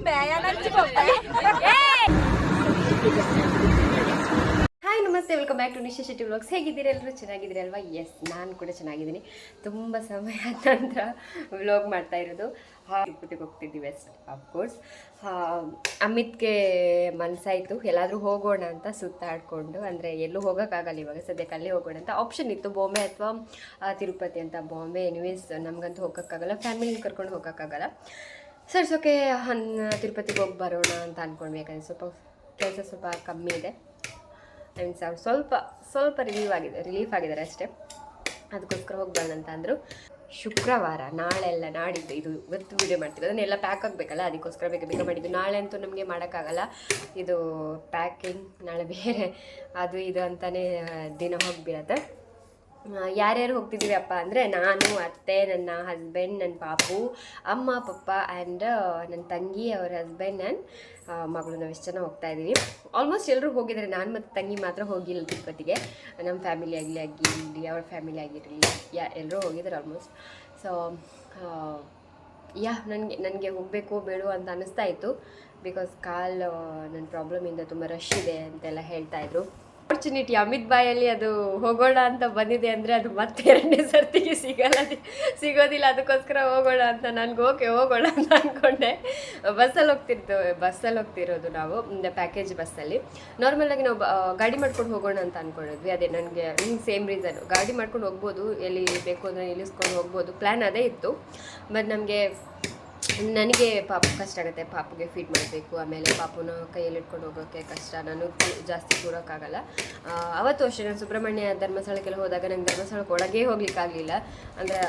Hi ನಮಸ್ತೆ, welcome back to Nisha Shetty vlogs. ಹೇಗಿದ್ದೀರಿ ಎಲ್ಲರೂ? ಚೆನ್ನಾಗಿದ್ದೀರಿ ಅಲ್ವಾ? ಎಸ್, ನಾನು ಕೂಡ ಚೆನ್ನಾಗಿದ್ದೀನಿ. ತುಂಬ ಸಮಯ ನಂತರ ವ್ಲಾಗ್ ಮಾಡ್ತಾ ಇರೋದು. ತಿರುಪತಿಗೆ ಹೋಗ್ತಿದ್ದೀವಿ ಅಫ್ಕೋರ್ಸ್. ಅಮಿತ್ಗೆ ಮನಸ್ಸಾಯಿತು ಎಲ್ಲಾದರೂ ಹೋಗೋಣ ಅಂತ ಸುತ್ತಾಡಿಕೊಂಡು. ಅಂದರೆ ಎಲ್ಲೂ ಹೋಗೋಕ್ಕಾಗಲ್ಲ ಇವಾಗ ಸದ್ಯಕ್ಕೆ, ಅಲ್ಲೇ ಹೋಗೋಣ ಅಂತ ಆಪ್ಷನ್ ಇತ್ತು, ಬಾಂಬೆ ಅಥವಾ ತಿರುಪತಿ ಅಂತ. ಬಾಂಬೆ ಎನಿವೇಸ್ ನಮಗಂತೂ ಹೋಗೋಕ್ಕಾಗಲ್ಲ, ಫ್ಯಾಮಿಲಿ ಕರ್ಕೊಂಡು ಹೋಗೋಕ್ಕಾಗಲ್ಲ. ಸರ್ಸೋಕೆ ತಿರುಪತಿಗೆ ಹೋಗಿ ಬರೋಣ ಅಂತ ಅಂದ್ಕೊಂಡ್ವಿ. ಯಾಕಂದರೆ ಕೆಲಸ ಸ್ವಲ್ಪ ಕಮ್ಮಿ ಇದೆ. ಮೀನ್ಸ್ ಅವ್ರು ಸ್ವಲ್ಪ ರಿಲೀಫ್ ಆಗಿದ್ದಾರೆ ಅಷ್ಟೇ. ಅದಕ್ಕೋಸ್ಕರ ಹೋಗಿ ಬರೋಣ ಅಂತ ಅಂದರು. ಶುಕ್ರವಾರ, ನಾಳೆ ಎಲ್ಲ ನಾಡಿದ್ದು, ಇದು ಇವತ್ತು ವೀಡಿಯೋ ಮಾಡ್ತೀವಿ. ಅದನ್ನೆಲ್ಲ ಪ್ಯಾಕ್ ಆಗಬೇಕಲ್ಲ, ಅದಕ್ಕೋಸ್ಕರ ಬೇಗ ಮಾಡಿದ್ದು. ನಾಳೆ ಅಂತೂ ನಮಗೆ ಮಾಡೋಕ್ಕಾಗಲ್ಲ, ಇದು ಪ್ಯಾಕಿಂಗ್ ನಾಳೆ ಬೇರೆ ಅದು ಇದು ಅಂತಲೇ ದಿನ ಹೋಗಿಬಿಡತ್ತೆ. ಯಾರ್ಯಾರು ಹೋಗ್ತಿದ್ದೀವಿ ಅಪ್ಪ ಅಂದರೆ ನಾನು, ಅತ್ತೆ, ನನ್ನ ಹಸ್ಬೆಂಡ್, ನನ್ನ ಪಾಪು, ಅಮ್ಮ, ಪಪ್ಪ ಆ್ಯಂಡ್ ನನ್ನ ತಂಗಿ, ಅವ್ರ ಹಸ್ಬೆಂಡ್ ಆ್ಯಂಡ್ ಮಗಳು. ನಾವು ಎಷ್ಟು ಜನ ಹೋಗ್ತಾ ಇದ್ದೀವಿ. ಆಲ್ಮೋಸ್ಟ್ ಎಲ್ಲರೂ ಹೋಗಿದ್ದಾರೆ, ನಾನು ಮತ್ತು ತಂಗಿ ಮಾತ್ರ ಹೋಗಿಲ್ಲ ತಿರುಪತಿಗೆ. ನಮ್ಮ ಫ್ಯಾಮಿಲಿ ಆಗಿರಲಿ ಅವ್ರ ಫ್ಯಾಮಿಲಿ ಆಗಿರಲಿ ಎಲ್ಲರೂ ಹೋಗಿದ್ದಾರೆ ಆಲ್ಮೋಸ್ಟ್. ಸೊ ನನಗೆ ಹೋಗಬೇಕು ಬೇಡ ಅಂತ ಅನ್ನಿಸ್ತಾ ಇತ್ತು. ಬಿಕಾಸ್ ನನ್ನ ಪ್ರಾಬ್ಲಮಿಂದ ತುಂಬ ರಶ್ ಇದೆ ಅಂತೆಲ್ಲ ಹೇಳ್ತಾಯಿದ್ರು. ಆಪರ್ಚುನಿಟಿ ಅಮಿತ್ ಬಾಯಲ್ಲಿ ಅದು ಹೋಗೋಣ ಅಂತ ಬಂದಿದೆ ಅಂದರೆ ಅದು ಮತ್ತೆ ಎರಡನೇ ಸರ್ತಿಗೆ ಸಿಗೋದಿಲ್ಲ. ಅದಕ್ಕೋಸ್ಕರ ಹೋಗೋಣ ಅಂತ ನನಗೆ ಹೋಗೋಣ ಅಂತ ಅಂದ್ಕೊಂಡೆ. ಬಸ್ಸಲ್ಲಿ ಹೋಗ್ತಿರೋದು ನಾವು, ಪ್ಯಾಕೇಜ್ ಬಸ್ಸಲ್ಲಿ. ನಾರ್ಮಲಾಗಿ ನಾವು ಗಾಡಿ ಮಾಡ್ಕೊಂಡು ಹೋಗೋಣ ಅಂತ ಅಂದ್ಕೊಂಡಿದ್ವಿ. ಅದೇ ನನಗೆ ಸೇಮ್ ರೀಸನ್, ಗಾಡಿ ಮಾಡ್ಕೊಂಡು ಹೋಗ್ಬೋದು, ಎಲ್ಲಿ ಬೇಕು ಅಂದರೆ ನಿಲ್ಲಿಸ್ಕೊಂಡು ಹೋಗ್ಬೋದು, ಪ್ಲ್ಯಾನ್ ಅದೇ ಇತ್ತು. ಬಟ್ ನನಗೆ ಪಾಪ ಕಷ್ಟ ಆಗುತ್ತೆ, ಪಾಪುಗೆ ಫೀಡ್ ಮಾಡಬೇಕು, ಆಮೇಲೆ ಪಾಪುನ ಕೈಯಲ್ಲಿ ಇಟ್ಕೊಂಡು ಹೋಗೋಕ್ಕೆ ಕಷ್ಟ, ನಾನು ಜಾಸ್ತಿ ಕೂರೋಕ್ಕಾಗಲ್ಲ. ಅವತ್ತು ಅಷ್ಟೇ ನಾನು ಸುಬ್ರಹ್ಮಣ್ಯ ಧರ್ಮಸ್ಥಳಕ್ಕೆಲ್ಲ ಹೋದಾಗ ನಂಗೆ ಧರ್ಮಸ್ಥಳಕ್ಕೆ ಒಳಗೇ ಹೋಗ್ಲಿಕ್ಕಾಗಲಿಲ್ಲ. ಅಂದರೆ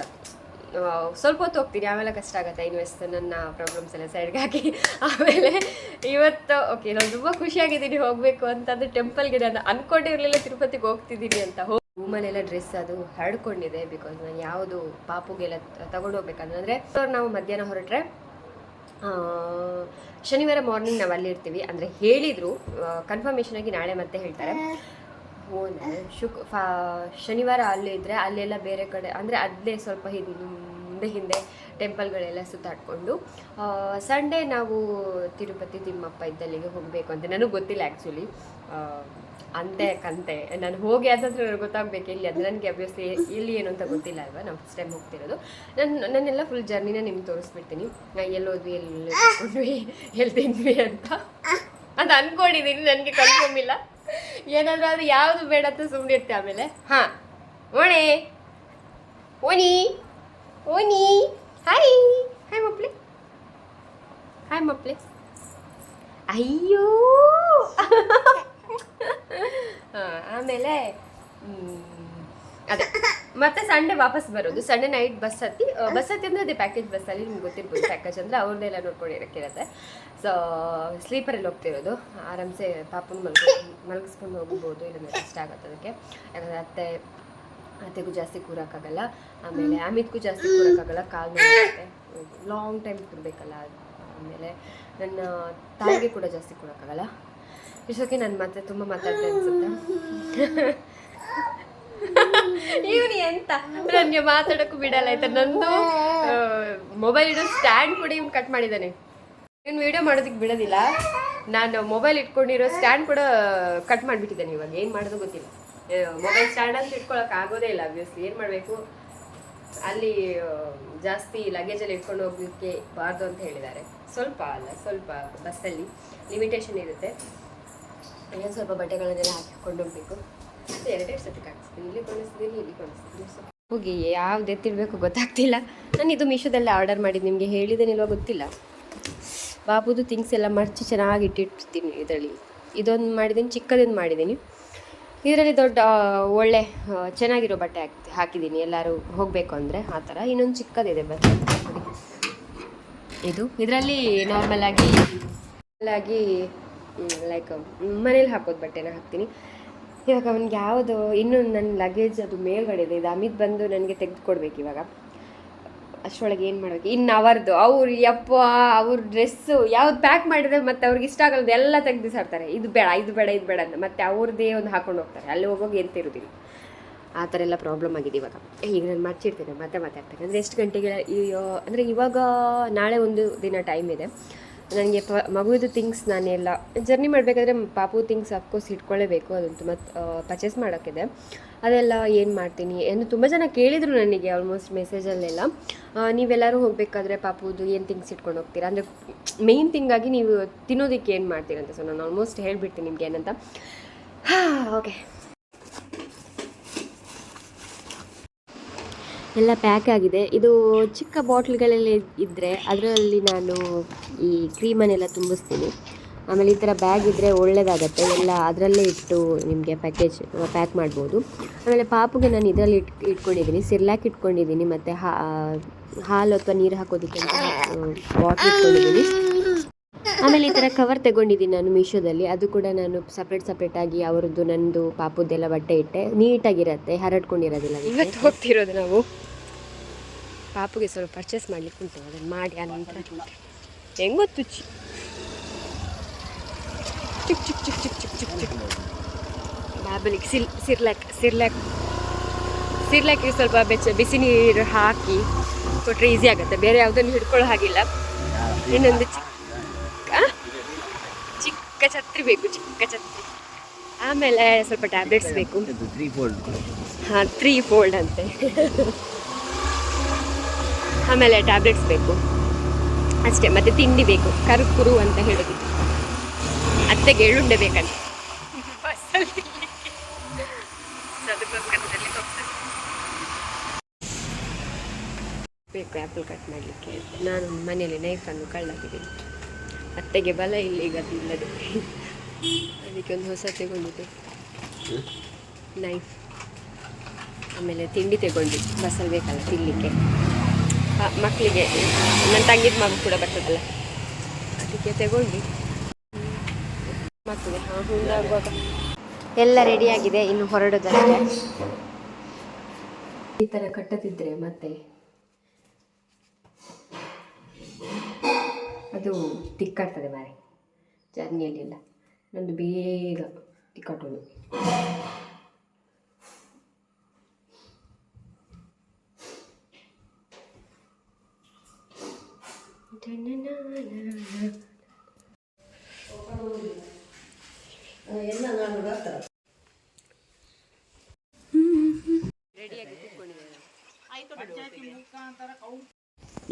ಸ್ವಲ್ಪ ಹೊತ್ತು ಹೋಗ್ತೀನಿ, ಆಮೇಲೆ ಕಷ್ಟ ಆಗುತ್ತೆ. ಇನ್ವೆಸ್ಟ್ ನನ್ನ ಪ್ರಾಬ್ಲಮ್ಸ್ ಎಲ್ಲ ಸೈಡ್ಗೆ ಹಾಕಿ. ಆಮೇಲೆ ಇವತ್ತು ಓಕೆ, ನಾನು ತುಂಬ ಖುಷಿಯಾಗಿದ್ದೀನಿ ಹೋಗಬೇಕು ಅಂತಂದರೆ. ಟೆಂಪಲ್ಗೆ ನಾನು ಅಂದ್ಕೊಂಡಿರಲಿಲ್ಲ ತಿರುಪತಿಗೆ ಹೋಗ್ತಿದ್ದೀನಿ ಅಂತ. ರೂಮಲ್ಲೆಲ್ಲ ಡ್ರೆಸ್ ಅದು ಹರಡ್ಕೊಂಡಿದೆ. ಬಿಕಾಸ್ ನಾನು ಯಾವುದು ಪಾಪುಗೆಲ್ಲ ತಗೊಂಡು ಹೋಗ್ಬೇಕಂದ್ರೆ ನಾವು ಮಧ್ಯಾಹ್ನ ಹೊರಟ್ರೆ ಶನಿವಾರ ಮಾರ್ನಿಂಗ್ ನಾವು ಅಲ್ಲಿ ಇರ್ತೀವಿ. ಅಂದರೆ ಹೇಳಿದರು, ಕನ್ಫರ್ಮೇಷನ್ ಆಗಿ ನಾಳೆ ಮತ್ತೆ ಹೇಳ್ತಾರೆ. ಶನಿವಾರ ಅಲ್ಲಿ ಇದ್ದರೆ ಅಲ್ಲೆಲ್ಲ ಬೇರೆ ಕಡೆ ಅಂದರೆ ಅಲ್ಲೇ ಸ್ವಲ್ಪ ಹಿಂದೆ ಟೆಂಪಲ್ಗಳೆಲ್ಲ ಸುತ್ತಾಡಿಕೊಂಡು ಸಂಡೇ ನಾವು ತಿರುಪತಿ ತಿಮ್ಮಪ್ಪ ಇದ್ದಲ್ಲಿಗೆ ಹೋಗಬೇಕು ಅಂತ. ನನಗೆ ಗೊತ್ತಿಲ್ಲ ಆ್ಯಕ್ಚುಲಿ, ಕಂತೆ ನಾನು ಹೋಗಿ ಅದಂದ್ರೆ ನನಗೆ ಗೊತ್ತಾಗಬೇಕು ಎಲ್ಲಿ ಅಂದರೆ. ನನಗೆ ಅಬ್ವಿಯಸ್ಲಿ ಎಲ್ಲಿ ಏನು ಅಂತ ಗೊತ್ತಿಲ್ಲ ಅಲ್ವಾ, ನಾವು ಫಸ್ಟ್ ಟೈಮ್ ಹೋಗ್ತಿರೋದು. ನನ್ನೆಲ್ಲ ಫುಲ್ ಜರ್ನಿನ ನಿಮ್ಗೆ ತೋರಿಸ್ಬಿಡ್ತೀನಿ. ಎಲ್ಲೋದ್ವಿ, ಎಲ್ಲಿ ತಿಂದ್ವಿ ಅಂತ ಅಂದ್ಕೊಂಡಿದ್ದೀನಿ. ನನಗೆ ಕನ್ಫರ್ಮ್ ಇಲ್ಲ, ಏನಾದರೂ ಅದು ಯಾವುದು ಬೇಡ ಅಂತ ಸುಮ್ಮನೆ ಇರ್ತೆ. ಆಮೇಲೆ ಓನಿ ಹಾಯ್ ಮಪ್ಲೆ ಅಯ್ಯೋ. ಆಮೇಲೆ ಅದೇ ಮತ್ತೆ ಸಂಡೇ ವಾಪಸ್ ಬರೋದು. ಸಂಡೇ ನೈಟ್ ಬಸ್ ಹತ್ತಿ ಅಂದರೆ ಅದೇ ಪ್ಯಾಕೇಜ್ ಬಸ್ಸಲ್ಲಿ, ನಿಮ್ಗೆ ಗೊತ್ತಿರ್ಬೋದು ಪ್ಯಾಕೇಜ್ ಅಂದರೆ ಅವ್ರನ್ನೆಲ್ಲ ನೋಡ್ಕೊಂಡಿರೋಕ್ಕಿರುತ್ತೆ. ಸೊ ಸ್ಲೀಪರಲ್ಲಿ ಹೋಗ್ತಿರೋದು. ಆರಾಮ್ಸೆ ಪಾಪನ ಮಲಗಿಸ್ಕೊಂಡು ಹೋಗ್ಬೋದು, ಇಲ್ಲಾಂದರೆ ಕಷ್ಟ ಆಗುತ್ತೆ ಅದಕ್ಕೆ. ಯಾಕಂದರೆ ಅತ್ತೆಗೂ ಜಾಸ್ತಿ ಕೂರೋಕ್ಕಾಗಲ್ಲ, ಆಮೇಲೆ ಅಮಿತ್ಗೂ ಜಾಸ್ತಿ ಕೂರೋಕ್ಕಾಗಲ್ಲ, ಕಾಲು ನೋಡುತ್ತೆ, ಲಾಂಗ್ ಟೈಮ್ ಕೂರಬೇಕಲ್ಲ. ಆಮೇಲೆ ನನ್ನ ತಾಯಿಗೆ ಕೂಡ ಜಾಸ್ತಿ ಕೂರೋಕ್ಕಾಗಲ್ಲ. ಇಷ್ಟಕ್ಕೆ ನಾನು ಮತ್ತೆ ತುಂಬ ಮಾತಾಡ್ತಾ ಅನ್ಸುತ್ತೆ. ಇವನು ಎಂತ ನನಗೆ ಮಾತಾಡೋಕ್ಕೂ ಬಿಡಲ್ಲ ಆಯ್ತಾ. ನಂದು ಮೊಬೈಲ್ ಇಡೋ ಸ್ಟ್ಯಾಂಡ್ ಕೂಡ ಇವ್ನು ಕಟ್ ಮಾಡಿದ್ದಾನೆ. ಇವ್ನು ವೀಡಿಯೋ ಮಾಡೋದಕ್ಕೆ ಬಿಡೋದಿಲ್ಲ. ನಾನು ಮೊಬೈಲ್ ಇಟ್ಕೊಂಡಿರೋ ಸ್ಟ್ಯಾಂಡ್ ಕೂಡ ಕಟ್ ಮಾಡಿಬಿಟ್ಟಿದ್ದಾನೆ. ಇವಾಗ ಏನು ಮಾಡೋದು ಗೊತ್ತಿಲ್ಲ. ಮೊಬೈಲ್ ಸ್ಟ್ಯಾಂಡ್ ಅಂತ ಇಟ್ಕೊಳಕ್ಕೆ ಆಗೋದೇ ಇಲ್ಲ ಅಬ್ವಿಯಸ್ಲಿ. ಏನು ಮಾಡಬೇಕು, ಅಲ್ಲಿ ಜಾಸ್ತಿ ಲಗೇಜಲ್ಲಿ ಇಟ್ಕೊಂಡು ಹೋಗ್ಲಿಕ್ಕೆ ಬಾರ್ದು ಅಂತ ಹೇಳಿದ್ದಾರೆ. ಸ್ವಲ್ಪ ಬಸ್ಸಲ್ಲಿ ಲಿಮಿಟೇಷನ್ ಇರುತ್ತೆ. ಏನು ಸ್ವಲ್ಪ ಬಟ್ಟೆಗಳನ್ನೆಲ್ಲ ಹಾಕಿಕೊಂಡು ಹೋಗ್ಬೇಕು. ಎರಡೆರಡು ಸತಿ ಕಾಣಿಸ್ತೀನಿ, ಇಲ್ಲಿ ಕೊಡಿಸ್ತೀನಿ. ಹೋಗಿ ಯಾವ್ದು ಎತ್ತಿಡಬೇಕು ಗೊತ್ತಾಗ್ತಿಲ್ಲ. ನಾನು ಇದು ಮೀಶೋದಲ್ಲೇ ಆರ್ಡರ್ ಮಾಡಿದ್ದು, ನಿಮಗೆ ಹೇಳಿದ್ದೇನಿಲ್ವ ಗೊತ್ತಿಲ್ಲ. ಬಾಬುದು ಥಿಂಗ್ಸ್ ಎಲ್ಲ ಮರ್ಚಿ ಚೆನ್ನಾಗಿ ಇಟ್ಟಿರ್ತೀನಿ. ಇದರಲ್ಲಿ ಇದೊಂದು ಮಾಡಿದ್ದೀನಿ, ಚಿಕ್ಕದೊಂದು ಮಾಡಿದ್ದೀನಿ. ಇದರಲ್ಲಿ ದೊಡ್ಡ ಒಳ್ಳೆ ಚೆನ್ನಾಗಿರೋ ಬಟ್ಟೆ ಹಾಕಿದ್ದೀನಿ, ಎಲ್ಲರೂ ಹೋಗಬೇಕು ಅಂದರೆ ಆ ಥರ. ಇನ್ನೊಂದು ಚಿಕ್ಕದಿದೆ ಬಟ್ಟೆ ಇದರಲ್ಲಿ ನಾರ್ಮಲಾಗಿ ಲೈಕ್ ಮನೇಲಿ ಹಾಕೋದು ಬಟ್ಟೆನ ಹಾಕ್ತೀನಿ. ಇವಾಗ ಅವ್ನಿಗೆ ಯಾವುದು ಇನ್ನೂ ನನ್ನ ಲಗೇಜ್ ಅದು ಮೇಲ್ಗಡೆ ಇದೆ. ಇದು ಅಮಿತ್ ಬಂದು ನನಗೆ ತೆಗೆದುಕೊಡ್ಬೇಕು ಇವಾಗ. ಅಷ್ಟರೊಳಗೆ ಏನು ಮಾಡಬೇಕು, ಇನ್ನು ಅವರದು ಅವ್ರ ಡ್ರೆಸ್ಸು ಯಾವ್ದು ಪ್ಯಾಕ್ ಮಾಡಿದ್ರೆ ಮತ್ತೆ ಅವ್ರಿಗೆ ಇಷ್ಟ ಆಗಲ್ದು ಎಲ್ಲ ತೆಗೆದಿಸಾಡ್ತಾರೆ. ಇದು ಬೇಡ ಅಂತ ಮತ್ತೆ ಅವ್ರದ್ದೇ ಒಂದು ಹಾಕೊಂಡು ಹೋಗ್ತಾರೆ. ಅಲ್ಲಿ ಹೋಗೋಗಿ ಎಂತಿರೋದಿಲ್ಲ. ಆ ಥರ ಎಲ್ಲ ಪ್ರಾಬ್ಲಮ್ ಆಗಿದೆ ಇವಾಗ. ಈಗ ನಾನು ಮರ್ಚಿರ್ತೇನೆ, ಮತ್ತೆ ಮಾತಾಡ್ತೇನೆ. ಅಂದರೆ ಎಷ್ಟು ಗಂಟೆಗೆ ಅಂದರೆ ಇವಾಗ ನಾಳೆ ಒಂದು ದಿನ ಟೈಮ್ ಇದೆ. ನನಗೆ ಮಗುವಿದು ಥಿಂಗ್ಸ್ ನಾನೆಲ್ಲ ಜರ್ನಿ ಮಾಡಬೇಕಾದ್ರೆ ಪಾಪು ಥಿಂಗ್ಸ್ ಅಫ್ಕೋರ್ಸ್ ಇಟ್ಕೊಳ್ಳೇಬೇಕು, ಅದಂತೂ ಮತ್ತು ಪರ್ಚೇಸ್ ಮಾಡೋಕ್ಕಿದೆ. ಅದೆಲ್ಲ ಏನು ಮಾಡ್ತೀನಿ ಎಂದು ತುಂಬ ಜನ ಕೇಳಿದರು ನನಗೆ ಆಲ್ಮೋಸ್ಟ್ ಮೆಸೇಜಲ್ಲೆಲ್ಲ. ನೀವೆಲ್ಲರೂ ಹೋಗಬೇಕಾದ್ರೆ ಪಾಪುದು ಏನು ಥಿಂಗ್ಸ್ ಇಟ್ಕೊಂಡು ಹೋಗ್ತೀರಾ ಅಂದರೆ ಮೇಯ್ನ್ ಥಿಂಗಾಗಿ ನೀವು ತಿನ್ನೋದಕ್ಕೆ ಏನು ಮಾಡ್ತೀರಂತ. ಸೊ ನಾನು ಆಲ್ಮೋಸ್ಟ್ ಹೇಳ್ಬಿಡ್ತೀನಿ ನಿಮ್ಗೆ ಏನಂತ. ಓಕೆ, ಎಲ್ಲ ಪ್ಯಾಕ್ ಆಗಿದೆ. ಇದು ಚಿಕ್ಕ ಬಾಟ್ಲ್ಗಳಲ್ಲಿ ಇದ್ದರೆ ಅದರಲ್ಲಿ ನಾನು ಈ ಕ್ರೀಮನ್ನೆಲ್ಲ ತುಂಬಿಸ್ತೀನಿ. ಆಮೇಲೆ ಈ ಥರ ಬ್ಯಾಗ್ ಇದ್ದರೆ ಒಳ್ಳೆಯದಾಗತ್ತೆ, ಎಲ್ಲ ಅದರಲ್ಲೇ ಇಟ್ಟು ನಿಮಗೆ ಪ್ಯಾಕ್ ಮಾಡ್ಬೋದು. ಆಮೇಲೆ ಪಾಪುಗೆ ನಾನು ಇದರಲ್ಲಿ ಇಟ್ಕೊಂಡಿದ್ದೀನಿ, ಸಿರ್ಲಾಕ್ ಇಟ್ಕೊಂಡಿದ್ದೀನಿ, ಮತ್ತು ಹಾಲು ಅಥವಾ ನೀರು ಹಾಕೋದಕ್ಕೆ ಅಂತ ಬಾಟ್ಲ್ ಇಟ್ಕೊಂಡಿದ್ದೀನಿ. ಆಮೇಲೆ ಈ ಥರ ಕವರ್ ತಗೊಂಡಿದ್ದೀನಿ ನಾನು ಮೀಶೋದಲ್ಲಿ, ಅದು ಕೂಡ ನಾನು ಸಪ್ರೇಟಾಗಿ ಅವರದ್ದು ನನ್ನದು ಪಾಪುದ್ದೆಲ್ಲ ಬಟ್ಟೆ ಇಟ್ಟೆ, ನೀಟಾಗಿರುತ್ತೆ, ಹರಡ್ಕೊಂಡಿರೋದಿಲ್ಲ. ಇವತ್ತು ಹೋಗ್ತಿರೋದು ನಾವು ಪಾಪುಗೆ ಸ್ವಲ್ಪ ಪರ್ಚೇಸ್ ಮಾಡಲಿಕ್ಕೆ ಉಂಟು, ಅದನ್ನು ಮಾಡಿ ಆನಂತರ ಹೆಂಗೆ ಗೊತ್ತು ಚಿಕ್ ಚಿಕ್ ಚಿಕ್ ಚಿಕ್ ಚಿಕ್ ಚಿಕ್ ಚಿಕ್ ಬಾಬಲಿಗೆ ಸಿರ್ಲಾಕಿಗೆ ಸ್ವಲ್ಪ ಬಿಸಿ ನೀರು ಹಾಕಿ ಕೊಟ್ಟರೆ ಈಸಿ ಆಗುತ್ತೆ, ಬೇರೆ ಯಾವುದನ್ನು ಹಿಡ್ಕೊಳ್ಳೋ ಹಾಗಿಲ್ಲ. ಇನ್ನೊಂದು ಚಿಕ್ಕ ಛತ್ರಿ ಬೇಕು, ಚಿಕ್ಕ ಛತ್ರಿ. ಆಮೇಲೆ ಸ್ವಲ್ಪ ಟ್ಯಾಬ್ಲೆಟ್ಸ್ ಬೇಕು. ಹಾಂ, 3 ಫೋಲ್ಡ್ ಅಂತೆ. ಆಮೇಲೆ ಟ್ಯಾಬ್ಲೆಟ್ಸ್ ಬೇಕು ಅಷ್ಟೇ, ಮತ್ತು ತಿಂಡಿ ಬೇಕು, ಕರುಕುರು ಅಂತ ಹೇಳೋದು. ಅತ್ತೆಗೆ ಎಳ್ಳುಂಡೆ ಬೇಕಂತ ಬಸ್ಸಲ್ಲಿ, ಅದಕ್ಕೋಸ್ಕರದಲ್ಲಿ ಹೋಗ್ತಾರೆ. ಬೇಕು ಆ್ಯಪಲ್ ಕಟ್ ಮಾಡಲಿಕ್ಕೆ. ನಾನು ಮನೆಯಲ್ಲಿ ನೈಫನ್ನು ಕಳ್ಳಾಕಿದ್ದೀನಿ, ಅತ್ತೆಗೆ ಬಲ ಇಲ್ಲ ಈಗ ಇಲ್ಲದೆ, ಅದಕ್ಕೆ ಒಂದು ಹೊಸ ತಗೊಂಡಿದ್ದೆ ನೈಫ್. ಆಮೇಲೆ ತಿಂಡಿ ತಗೊಂಡು ಬಸ್ಸಲ್ಲಿ ಬೇಕಲ್ಲ ತಿನ್ನಲಿಕ್ಕೆ, ಮಕ್ಕಳಿಗೆ ನನ್ನ ತಂಗಿದ ಮಗು ಕೂಡ ಬರ್ತದಲ್ಲ ಅದಕ್ಕೆ ತಗೊಂಡು ಮಕ್ಕಳಿಗೆ ಹುಂಡಾಗುವಾಗ ಎಲ್ಲ ರೆಡಿಯಾಗಿದೆ, ಇನ್ನು ಹೊರಡೋದಷ್ಟೇ. ಈ ಥರ ಕಟ್ಟದಿದ್ದರೆ ಮತ್ತೆ ಅದು ತಿಕ್ಕಾಡ್ತದೆ ಮಾರೆ, ಜರ್ನಿಯಲ್ಲೆಲ್ಲ ನಂದು ಬೇಗ ತಿಕ್ಕಾಟೋದು.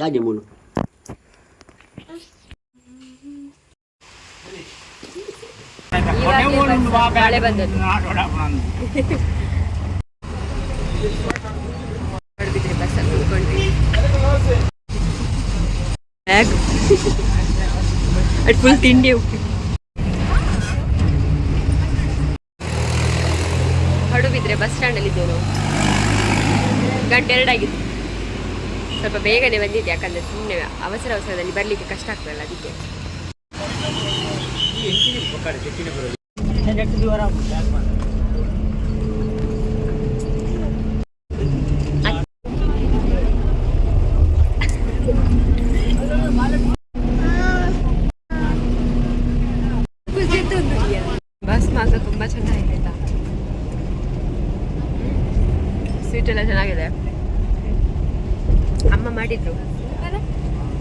ಯಾಕೆ ಮೂನು ಮಳೆ ಬಂದದ್ದು ಬಸ್ಸಲ್ಲಿ ಕೂತ್ಕೊಂಡ್ವಿ. ಅದು ಫುಲ್ ತಿಂಡಿ ಉಪ್ಪಿ ಹೊಡಬಿದ್ರೆ ಬಸ್ ಸ್ಟ್ಯಾಂಡಲ್ಲಿ ಇದ್ದೇವೆ ನಾವು. 1:02 ಆಗಿತ್ತು. ಸ್ವಲ್ಪ ಬೇಗನೆ ಬಂದಿದ್ದೆ, ಯಾಕಂದರೆ ಸುಮ್ಮನೆ ಅವಸರದಲ್ಲಿ ಬರಲಿಕ್ಕೆ ಕಷ್ಟ ಆಗ್ತದಲ್ಲ ಅದಕ್ಕೆ. ಬಸ್ ಮಾತ್ರ ತುಂಬ ಚೆನ್ನಾಗಿದೆ, ಸೀಟ್ ಎಲ್ಲ ಚೆನ್ನಾಗಿದೆ. ಅಮ್ಮ ಮಾಡಿದ್ರು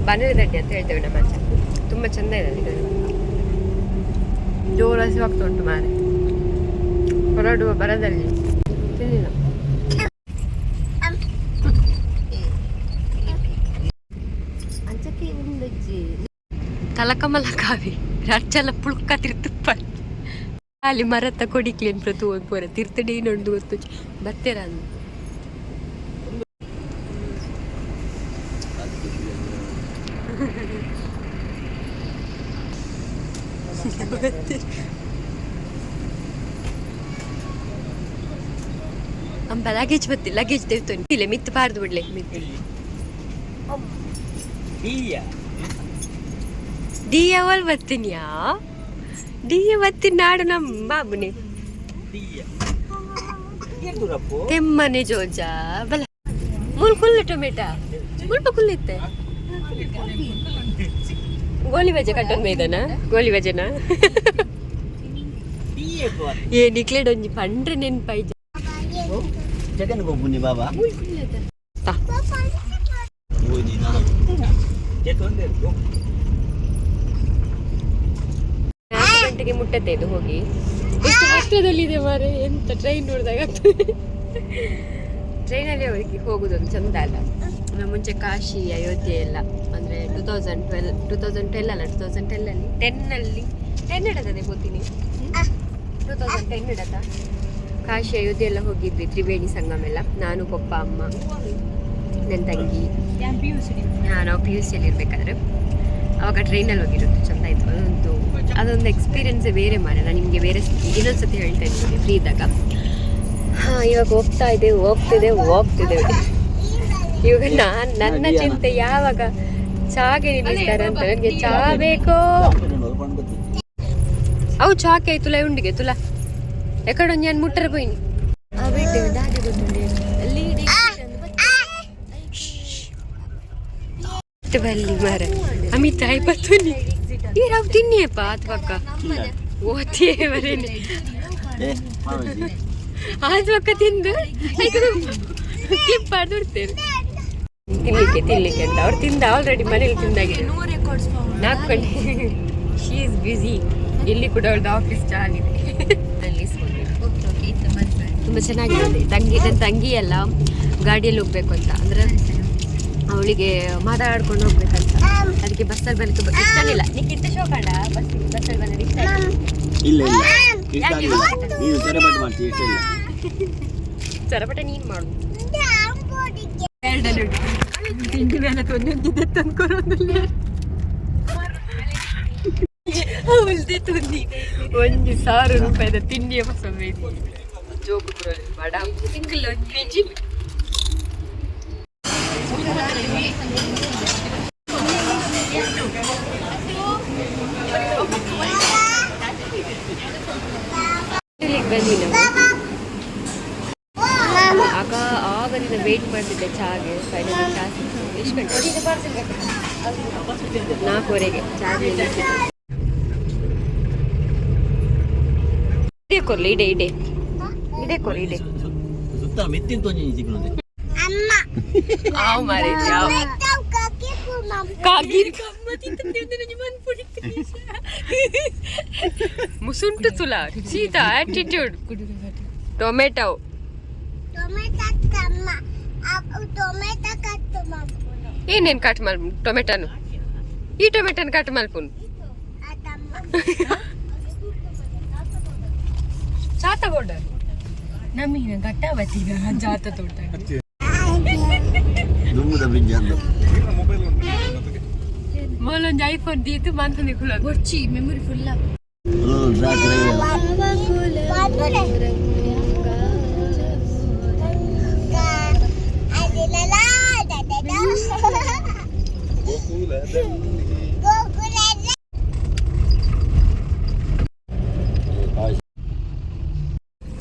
ಬನ್ನಡಿ ದಡ್ಡಿ ಅಂತ ಹೇಳ್ತೇವೆ ನಮ್ಮ ಆಚೆ, ತುಂಬ ಚೆಂದ ಇದೆ. ಜೋರು ಹಸಿವಾಗ್ತಾ ಉಂಟು ಮಾರೆ, ಹೊರಡುವ ಬರದಲ್ಲಿ ತಿನ್ನಿಲ್ಲ. ಅಂಚಕ್ಕೆ ಒಂದಜ್ಜಿ ತಲಕಮಲ ಕಾವಿ ರಚ್ಚಲ ಪುಳ್ಕ ತಿರ್ತಪ್ಪ ಅಲ್ಲಿ ಮರತ್ತ ಕೊಡಿಕ್ಲೇನು ಪ್ರತು ಒಂದು ಪೂರ ತಿರ್ತಡೆ ನೊಂದು ಗೊತ್ತು ಬತ್ತೇರ ಅಂದು ಅಂಬ ಲಗೇಜ್ ಬತ್ತಿ ಲಗೇಜ್ ತೆರ್ತೊಂಡು ಇಲ್ಲ ಮಿತ್ತು ಪಾರ್ದು ಬಿಡ್ಲೆ ಮಿತ್ತು ಡಿಯ ಒಲ್ ಬರ್ತೀನಿಯಾ ಡಿಯ ಬರ್ತೀನಿ ನಾಡು ನಮ್ಮ ಬಾಬುನೇ ತೆಮ್ಮನೆ ಜೋಜ ಬಲ ಮುಲ್ ಕುಲ್ಲ ಟೊಮೆಟಾ ಮುಲ್ಪ ಕುಲ್ಲಿತ್ತೆ ಗೋಲಿ ಬಜೆ ಕಟ್ಟೊಂದು ಮೇದನ ಗೋಲಿ ಬಜೆನ ಏ ನಿಕ್ಲೇಡ್ ಒಂಜಿ ಪಂಡ್ರೆ ನೆನ್ಪಾಯ್ತು ಜಗನ್ ಗೊಬ್ಬುನಿ ಬಾಬಾ ಗಂಟೆಗೆ ಮುಟ್ಟತ್ತೆ ಇದು ಹೋಗಿ. ಎಷ್ಟು ಕಷ್ಟದಲ್ಲಿದೆ ಮಾರೆ, ಎಂತ ಟ್ರೈನ್ ನೋಡಿದಾಗ ಟ್ರೈನಲ್ಲಿ ಹೋಗೋದೊಂದು ಚಂದ ಅಲ್ಲ. ನಾವು ಮುಂಚೆ ಕಾಶಿ ಅಯೋಧ್ಯೆ ಎಲ್ಲ ಅಂದರೆ 2012 ಅಲ್ಲ 2010 ಇಡತ್ತದೆ ಗೊತ್ತೀನಿ 2010 ಇಡತ್ತ ಕಾಶಿ ಅಯೋಧ್ಯೆ ಎಲ್ಲ ಹೋಗಿದ್ವಿ. ತ್ರಿವೇಣಿ ಸಂಗಮ ಎಲ್ಲ, ನಾನು ಪಪ್ಪ ಅಮ್ಮ ನನ್ನ ತಂಗಿ. ನಾವು PUC ಅಲ್ಲಿ ಇರ್ಬೇಕಾದ್ರೆ ಅವಾಗ ಟ್ರೈನಲ್ಲಿ ಹೋಗಿರೋದು, ಚೆಂದ ಇತ್ತು. ಅದೊಂದು ಎಕ್ಸ್ಪೀರಿಯನ್ಸೇ ಬೇರೆ ಮಾರೆ. ನಾನು ನಿಮಗೆ ಬೇರೆ ಇನ್ನೊಂದ್ಸತಿ ಹೇಳ್ತಾ ಇದ್ದೀನಿ ಫ್ರೀ ಇದ್ದಾಗ. ಇವಾಗ ಹೋಗ್ತಿದೆ. ಇವಾಗ ನನ್ನ ಚಿಂತೆ ಯಾವಾಗ ಚಾಗೆ ನಿಲ್ಲಿಸ್ತಾರೆ ಅಂತ. ನನಗೆ ಚಾ ಬೇಕೋ ಅವು ಚಾಕೆ ತುಲ ಉಂಡಿಗೆ ತುಲ ಎಕಡೆ ನಾನು ಮುಟ್ಟರ పోయిನಿ ಬಿಟ್ಟು ದಾರಿ ಗೊತ್ತುಂಡೆ ಬಲ್ಲಿ ಮಾರ ಅಮಿತ ಐಪತ್ತುನಿ ಈ ರಾವ್ ತಿನ್ನಿಯಪ್ಪ ಆತ್ವಕ್ಕ ಓತಿಯೇ ಬರೇನೆ ಆತ್ವಕ್ಕ ತಿಂದು ಕ್ಲಿಪ್ ಮಾಡ್ಬಿಡ್ತೇನೆ ತಿನ್ಲಿಕ್ಕೆ ಅಂತ. ಅವ್ರು ತಿಂದ ಆಲ್ರೆಡಿ ಮನೇಲಿ ತಿಂದಾಗೆ 4 ಗಂಟೆ. She is busy. ಇಲ್ಲಿ ಕೂಡ ಅವ್ರದ್ದು ಆಫೀಸ್ ಚಾಲಿದೆ. ತುಂಬ ಚೆನ್ನಾಗಿದೆ. ನನ್ನ ತಂಗಿ ಎಲ್ಲ ಗಾಡಿಯಲ್ಲಿ ಹೋಗ್ಬೇಕು ಅಂತ, ಅಂದರೆ ಅವಳಿಗೆ ಮಾತಾಡ್ಕೊಂಡು ಹೋಗ್ಬೇಕಂತ. ಅದಕ್ಕೆ ಬಸ್ಸಲ್ಲಿ ಬಂದು ತುಂಬ ಇಷ್ಟ ಇಲ್ಲ. ನಿಕ್ಕಿಂತ ಶೋಕಂಡ ಬಸ್ಸಲ್ಲಿ ಬಂದರೆ ಇಷ್ಟ ಇಲ್ಲ ಚರಪಟ ನೀನು ಮಾಡು. ತಿಂಡಿ ಮೇಲೆ ತೊಂದಿದ್ದೆ ತಂದ್ಕೊರೋದಿಲ್ಲ. ಉಳ್ದೆ ತೊಂದಿ 1,000 ರೂಪಾಯಿದ ತಿಂಡಿಯ ಮಸಾಲೆ ಜೋಗುಪುರಲ್ಲಿ ಬಡ ಸಿಂಗಲ್ PG. ಬಂದ್ವಿ ನಾವು ಆಗದಿಂದ ವೇಟ್ ಮಾಡ್ತಿದ್ದೆ ಚಾಗೆ. ಫೈನಲಿ ಚಾ ಎಷ್ಟು ಗಂಟೆ 4:15ಗೆ ಚಾಗೆ ಕೊರ್ಲಿ ಇಡೆ ಕೊರ್ಲಿ ಸುತ್ತ ಮೆತ್ತಿನ ತೊಂಜಿ ಸಿಗ್ನದೆ ಆವ್ ಮಾರೆ ಜಾವ್ ಕಾಗಿರ್ ಕಮ್ಮತಿಂತ ತಿಂದೆ ಮನ್ ಪುಡಿತ ಮುಸುಂಟು ತುಲ ಸೀತಾ ಆಟಿಟ್ಯೂಡ್. ಟೊಮೆಟೊ ಏನೇನು ಕಟ್ ಮಾಲ್ ಟೊಮೆಟೊನು ಈ ಟೊಮೆಟೊನ ಕಟ್ ಮಲ್ಪುನು ಚಾತ ಬೋಡ ನಮೀನ ಗಟ್ಟಾವತಿಗ ಜಾತ ತೋಟ ಮೊಲೊಂದು ಐಫೋನ್ ದೀತು ಮಂತಂದಿ ಕುಲ ಗೊಚ್ಚಿ ಮೆಮೊರಿ ಫುಲ್ಲ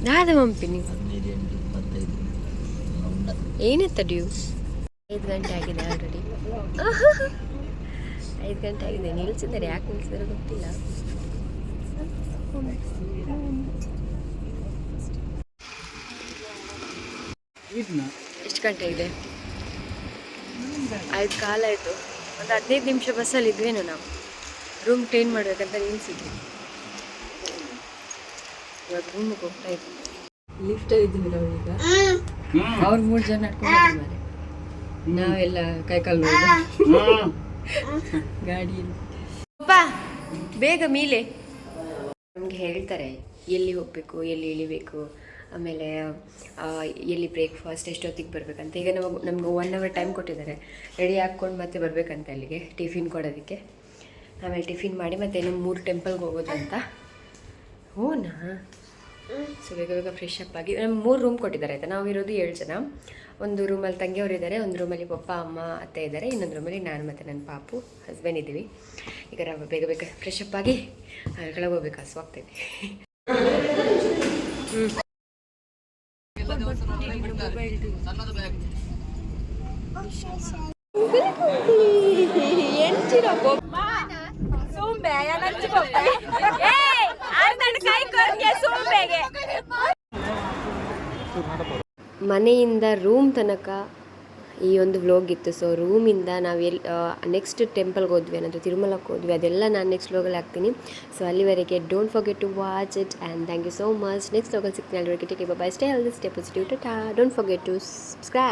ನಾದ ಮಂಪಿನಿ ಏನೆತ್ತಡಿಯು 5 ಗಂಟೆ ಆಗಿದೆ ಆಲ್ರೆಡಿ. 5 ಗಂಟೆ ಆಗಿದೆ. ನಿಲ್ಸಿದ್ದಾರೆ, ಯಾಕೆ ನಿಲ್ಸಿದಾರೆ ಗೊತ್ತಿಲ್ಲ. ಎಷ್ಟು ಗಂಟೆ ಇದೆ? 5 ಕಾಲ ಆಯಿತು. ಒಂದು 15 ನಿಮಿಷ ಬಸ್ಸಲ್ಲಿ ಇದ್ವೇನೋ. ನಾವು ರೂಮ್ ಕ್ಲೀನ್ ಮಾಡ್ಬೇಕಂತ ನಿಲ್ಸಿದ್ವಿ. ಇವಾಗ ರೂಮ್ಗೆ ಹೋಗ್ತಾ ಇದ್ವಿ. ಲಿಫ್ಟಲ್ಲಿ ಇದ್ದೀವಿ ನಾವು ಈಗ. ಅವ್ರು 3 ಜನ ನಡ್ಕೊಂಡು ಮಾರೆ, ನಾವೆಲ್ಲ ಕೈಕಾಲು ಗಾಡಿಯಲ್ಲಿ. ಅಪ್ಪ ಬೇಗ ಮೇಲೆ ನಮಗೆ ಹೇಳ್ತಾರೆ ಎಲ್ಲಿ ಹೋಗಬೇಕು, ಎಲ್ಲಿ ಇಳಿಬೇಕು, ಆಮೇಲೆ ಎಲ್ಲಿ ಬ್ರೇಕ್ಫಾಸ್ಟ್ ಎಷ್ಟೊತ್ತಿಗೆ ಬರಬೇಕಂತ. ಈಗ ನಮ್ಗೆ 1 ಅವರ್ ಟೈಮ್ ಕೊಟ್ಟಿದ್ದಾರೆ ರೆಡಿ ಹಾಕ್ಕೊಂಡು ಮತ್ತೆ ಬರಬೇಕಂತ ಅಲ್ಲಿಗೆ ಟಿಫಿನ್ ಕೊಡೋದಕ್ಕೆ. ಆಮೇಲೆ ಟಿಫಿನ್ ಮಾಡಿ ಮತ್ತೆ ಇನ್ನೂ 3 ಟೆಂಪಲ್ಗೆ ಹೋಗೋದು ಅಂತ. ಹೂನಾ? ಸೊ ಬೇಗ ಫ್ರೆಶ್ ಅಪ್ ಆಗಿ ನಮ್ಗೆ 3 ರೂಮ್ ಕೊಟ್ಟಿದ್ದಾರೆ ಆಯಿತಾ. ನಾವಿರೋದು 7 ಜನ. ಒಂದು ರೂಮಲ್ಲಿ ತಂಗಿಯವರು ಇದ್ದಾರೆ, ಒಂದು ರೂಮಲ್ಲಿ ಪಪ್ಪ ಅಮ್ಮ ಅತ್ತೆ ಇದ್ದಾರೆ, ಇನ್ನೊಂದು ರೂಮಲ್ಲಿ ನಾನು ಮತ್ತು ನನ್ನ ಪಾಪು ಹಸ್ಬೆಂಡ್ ಇದ್ದೀವಿ. ಈಗ ನಾವು ಬೇಗ ಫ್ರೆಶ್ ಅಪ್ ಆಗಿ ಕೆಳಗೆ ಹೋಗ್ಬೇಕು, ಹಸುವಾಗ್ತೈತಿ. ಮನೆಯಿಂದ ರೂಮ್ ತನಕ ಈ ಒಂದು ವ್ಲಾಗ್ ಇತ್ತು. ಸೊ ರೂಮಿಂದ ನಾವು ಎಲ್ಲಿ ನೆಕ್ಸ್ಟ್ ಟೆಂಪಲ್ಗೆ ಹೋದ್ವಿ ಅನ್ನೋದು ತಿರುಮಲಕ್ಕೆ ಹೋದ್ವಿ, ಅದೆಲ್ಲ ನಾನು ನೆಕ್ಸ್ಟ್ ವ್ಲಾಗಲ್ಲಿ ಹಾಕ್ತೀನಿ. ಸೊ ಅಲ್ಲಿವರೆಗೆ don't forget to watch it and thank you so much. Next ವ್ಲಾಗಲ್ಲಿ ಸಿಗ್ತೀನಿ. ಅಲ್ಲಿವರೆಗೆ take care, bye, stay healthy, stay positive, tata. Don't forget to subscribe.